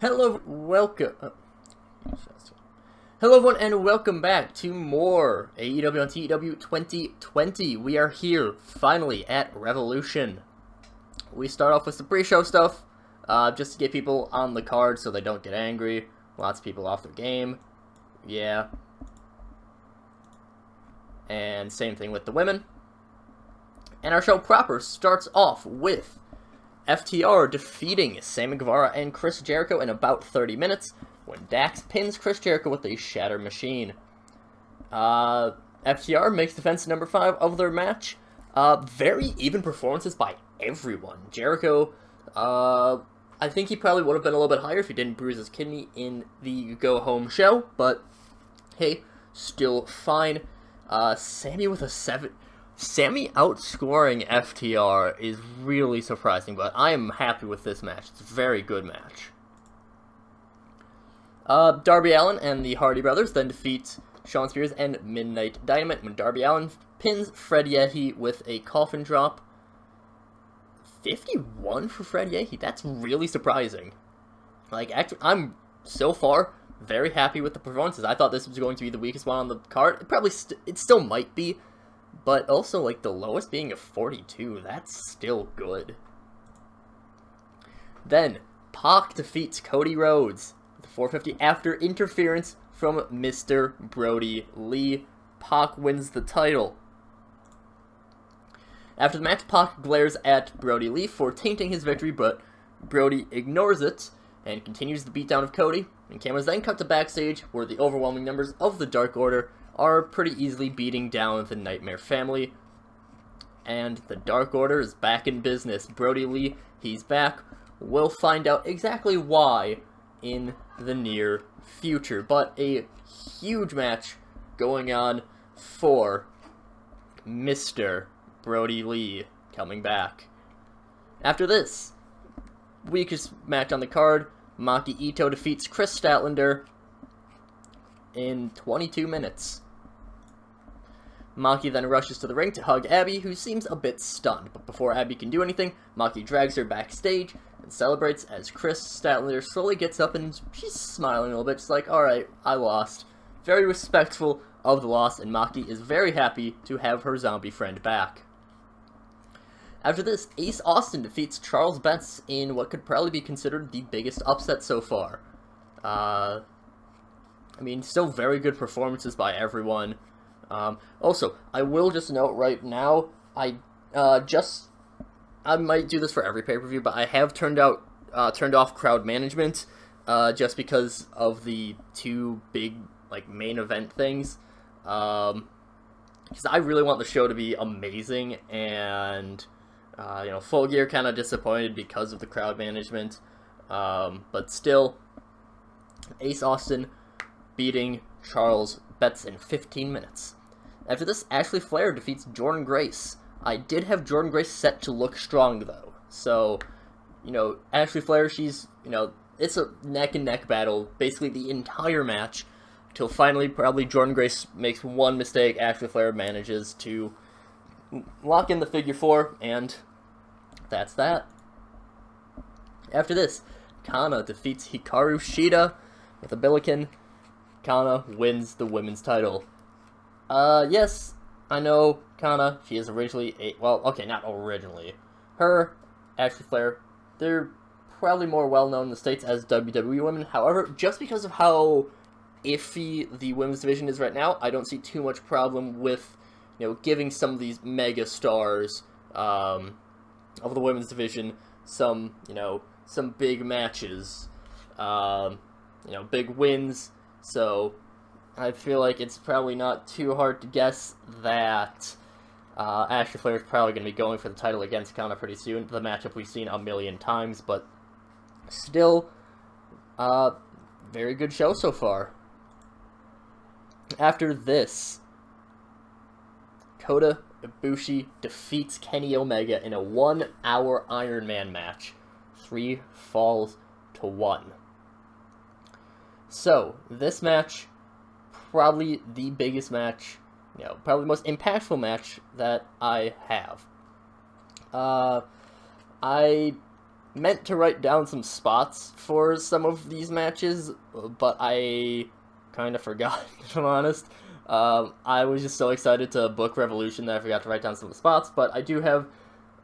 Hello, welcome. Hello, everyone, and welcome back to more AEW on TEW 2020. We are here finally at Revolution. We start off with some pre-show stuff, just to get people on the card so they don't get angry. Lots of people off their game. Yeah. And same thing with the women. And our show proper starts off with FTR defeating Sammy Guevara and Chris Jericho in about 30 minutes when Dax pins Chris Jericho with a Shatter Machine. FTR makes defense number 5 of their match. Very even performances by everyone. Jericho, I think he probably would have been a little bit higher if he didn't bruise his kidney in the go-home show, but hey, still fine. Sammy with a 7... Sammy outscoring FTR is really surprising, but I am happy with this match. It's a very good match. Darby Allin and the Hardy Brothers then defeat Shawn Spears and Midnight Dynamite when Darby Allin pins Fred Yehi with a coffin drop. 51 for Fred Yehi? That's really surprising. Like, actually, I'm so far very happy with the performances. I thought this was going to be the weakest one on the card. It probably it still might be. But also, like, the lowest being a 42, that's still good. Then, Pac defeats Cody Rhodes with a 450 after interference from Mr. Brody Lee. Pac wins the title. After the match, Pac glares at Brody Lee for tainting his victory, but Brody ignores it and continues the beatdown of Cody. And cameras then cut to backstage, where the overwhelming numbers of the Dark Order are pretty easily beating down the Nightmare Family. And the Dark Order is back in business. Brody Lee, he's back. We'll find out exactly why in the near future. But a huge match going on for Mr. Brody Lee coming back. After this, weakest match on the card, Maki Ito defeats Chris Statlander in 22 minutes. Maki then rushes to the ring to hug Abby, who seems a bit stunned, but before Abby can do anything, Maki drags her backstage and celebrates as Chris Statlander slowly gets up and she's smiling a little bit. She's like, alright, I lost. Very respectful of the loss, and Maki is very happy to have her zombie friend back. After this, Ace Austin defeats Charles Betts in what could probably be considered the biggest upset so far. I mean, still very good performances by everyone. Also, I will just note right now, I might do this for every pay-per-view, but I have turned off crowd management, just because of the two big, like, main event things. Because I really want the show to be amazing, and, Full Gear kind of disappointed because of the crowd management. But still, Ace Austin beating Charles Betts in 15 minutes. After this, Ashley Flair defeats Jordynne Grace. I did have Jordynne Grace set to look strong, though. So, Ashley Flair, she's, it's a neck-and-neck battle, basically the entire match, till finally probably Jordynne Grace makes one mistake. Ashley Flair manages to lock in the figure 4, and that's that. After this, Kana defeats Hikaru Shida with a Billiken. Kana wins the women's title. Yes, I know Kana, she is originally not originally. Her, Ashley Flair, they're probably more well-known in the States as WWE women. However, just because of how iffy the women's division is right now, I don't see too much problem with, giving some of these mega stars, of the women's division some big matches, big wins. So I feel like it's probably not too hard to guess that Ashley Flair is probably going to be going for the title against Kana pretty soon. The matchup we've seen a million times, but still, very good show so far. After this, Kota Ibushi defeats Kenny Omega in a 1-hour Iron Man match. 3 falls to 1. So, this match, probably the biggest match, probably the most impactful match that I have. I meant to write down some spots for some of these matches, but I kind of forgot, if I'm honest. I was just so excited to book Revolution that I forgot to write down some of the spots, but I do have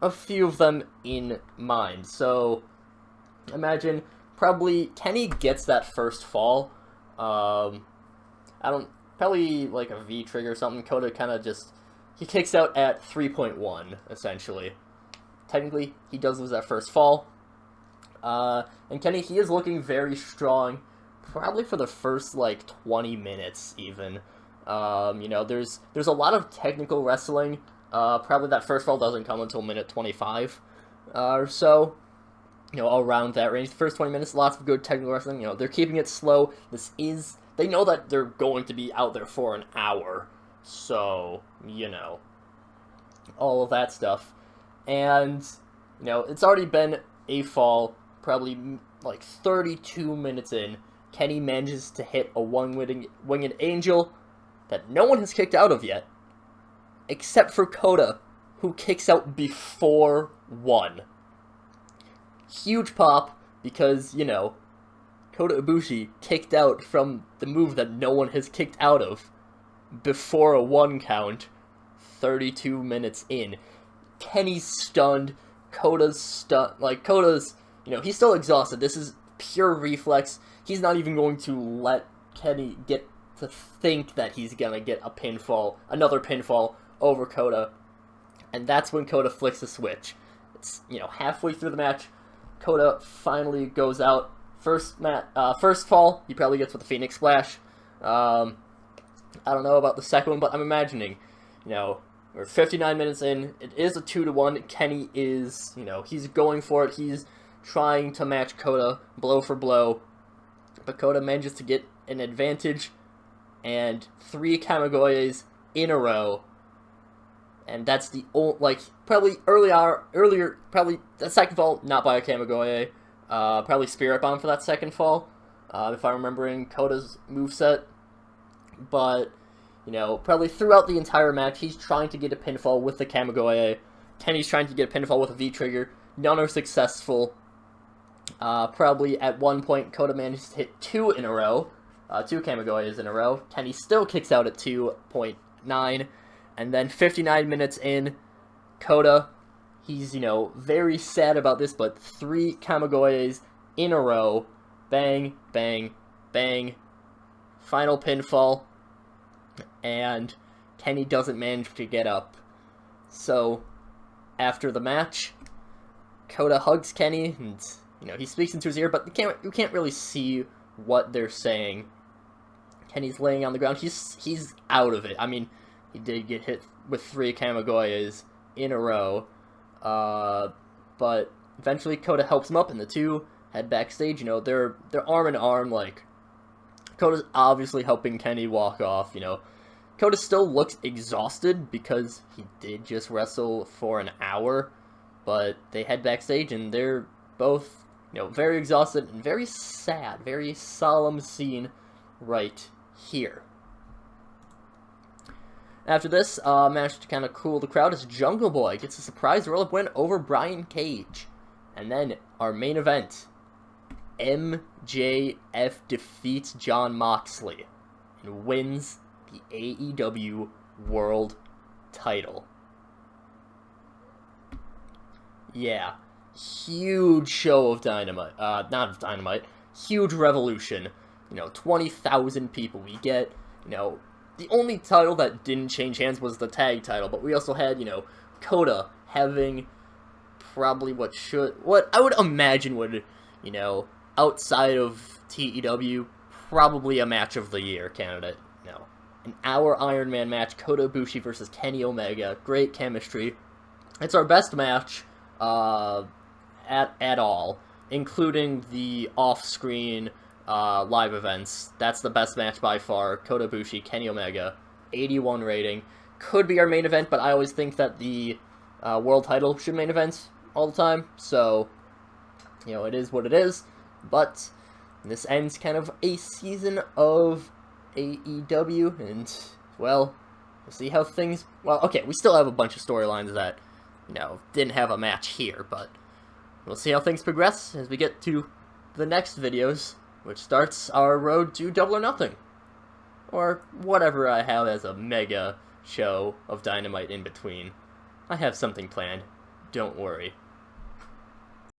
a few of them in mind. So, imagine probably Kenny gets that first fall. Probably like a V trigger or something. Kota kind of just, he kicks out at 3.1, essentially. Technically, he does lose that first fall. And Kenny, he is looking very strong, probably for the first, 20 minutes, even. There's a lot of technical wrestling. Probably that first fall doesn't come until minute 25, or so. Around that range. The first 20 minutes, lots of good technical wrestling. They're keeping it slow. They know that they're going to be out there for an hour. So, all of that stuff. And, it's already been a fall, probably 32 minutes in. Kenny manages to hit a one-winged angel that no one has kicked out of yet, except for Kota, who kicks out before 1. Huge pop, because, Kota Ibushi kicked out from the move that no one has kicked out of before a 1 count, 32 minutes in. Kenny's stunned, Kota's stunned, he's still exhausted. This is pure reflex. He's not even going to let Kenny get to think that he's gonna get another pinfall over Kota. And that's when Kota flicks the switch. It's, halfway through the match, Kota finally goes out. First fall, he probably gets with the Phoenix Splash. I don't know about the second one, but I'm imagining, we're 59 minutes in. It is a 2-1. Kenny is, he's going for it. He's trying to match Kota blow for blow. But Kota manages to get an advantage and 3 Kamigoyes in a row. And that's the old, probably earlier, probably the second fall, not by a Kamigoye. Probably Spirit Bomb for that second fall, if I'm remembering Kota's moveset. But, probably throughout the entire match, he's trying to get a pinfall with the Kamigoye. Kenny's trying to get a pinfall with a V-trigger. None are successful. Probably at one point, Kota manages to hit 2 in a row. 2 Kamigoyes in a row. Kenny still kicks out at 2.9. And then 59 minutes in, Kota, he's, very sad about this, but 3 Kamigoyes in a row. Bang, bang, bang. Final pinfall. And Kenny doesn't manage to get up. So, after the match, Kota hugs Kenny, and, he speaks into his ear, but you can't really see what they're saying. Kenny's laying on the ground. He's out of it. I mean, he did get hit with 3 Kamigoyes in a row. But eventually Kota helps him up, and the two head backstage. They're arm in arm. Kota's obviously helping Kenny walk off. Kota still looks exhausted because he did just wrestle for an hour. But they head backstage, and they're both, very exhausted and very sad. Very solemn scene right here. After this, managed to kind of cool the crowd as Jungle Boy gets a surprise roll-up win over Brian Cage. And then, our main event, MJF defeats Jon Moxley and wins the AEW World title. Yeah, huge show of Dynamite, not of Dynamite, huge Revolution. 20,000 people. We get, the only title that didn't change hands was the tag title, but we also had, Kota having probably what I would imagine would, outside of TEW, probably a match of the year candidate. An hour Iron Man match, Kota Ibushi versus Kenny Omega. Great chemistry. It's our best match at all, including the off-screen live events. That's the best match by far. Kota Ibushi, Kenny Omega, 81 rating. Could be our main event, but I always think that the world title should main event all the time. So, it is what it is. But this ends kind of a season of AEW, and, well, we'll see how things... Well, okay, we still have a bunch of storylines that, didn't have a match here, but we'll see how things progress as we get to the next videos, which starts our road to Double or Nothing. Or whatever I have as a mega show of Dynamite in between. I have something planned. Don't worry.